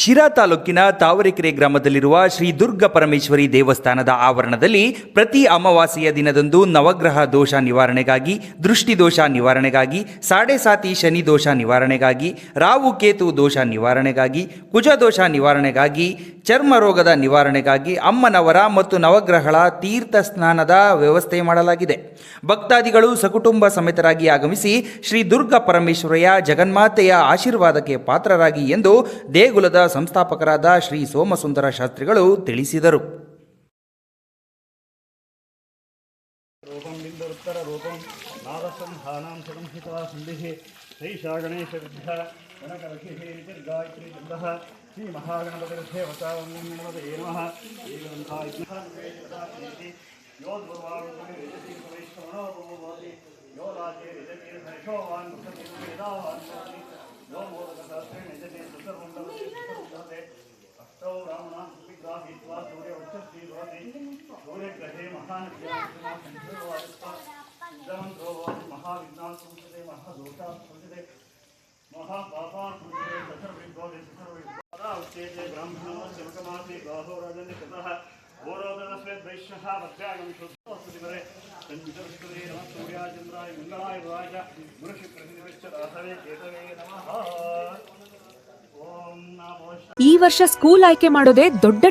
ಶಿರಾ ತಾಲೂಕಿನ ತಾವರೆಕೆರೆ ಗ್ರಾಮದಲ್ಲಿರುವ ಶ್ರೀ ದುರ್ಗ ಪರಮೇಶ್ವರಿ ದೇವಸ್ಥಾನದ ಆವರಣದಲ್ಲಿ ಪ್ರತಿ ಅಮಾವಾಸ್ಯೆಯ ದಿನದಂದು ನವಗ್ರಹ ದೋಷ ನಿವಾರಣೆಗಾಗಿ, ದೃಷ್ಟಿ ದೋಷ ನಿವಾರಣೆಗಾಗಿ, ಸಾಡೆ ಸಾತಿ ಶನಿ ದೋಷ ನಿವಾರಣೆಗಾಗಿ, ರಾವು ಕೇತು ದೋಷ ನಿವಾರಣೆಗಾಗಿ, ಕುಜ ದೋಷ ನಿವಾರಣೆಗಾಗಿ, ಚರ್ಮ ರೋಗದ ನಿವಾರಣೆಗಾಗಿ ಅಮ್ಮನವರ ಮತ್ತು ನವಗ್ರಹಗಳ ತೀರ್ಥ ಸ್ನಾನದ ವ್ಯವಸ್ಥೆ ಮಾಡಲಾಗಿದೆ. ಭಕ್ತಾದಿಗಳು ಸಕುಟುಂಬ ಸಮೇತರಾಗಿ ಆಗಮಿಸಿ ಶ್ರೀ ದುರ್ಗ ಪರಮೇಶ್ವರಿಯ ಜಗನ್ಮಾತೆಯ ಆಶೀರ್ವಾದಕ್ಕೆ ಪಾತ್ರರಾಗಿ ಎಂದು ದೇಗುಲದ ಸಂಸ್ಥಾಪಕರಾದ ಶ್ರೀ ಸೋಮಸುಂದರ ಶಾಸ್ತ್ರಿಗಳು ತಿಳಿಸಿದರು. ಈ ವರ್ಷ ಸ್ಕೂಲ್ ಆಯ್ಕೆ ಮಾಡೋದೇ ದೊಡ್ಡ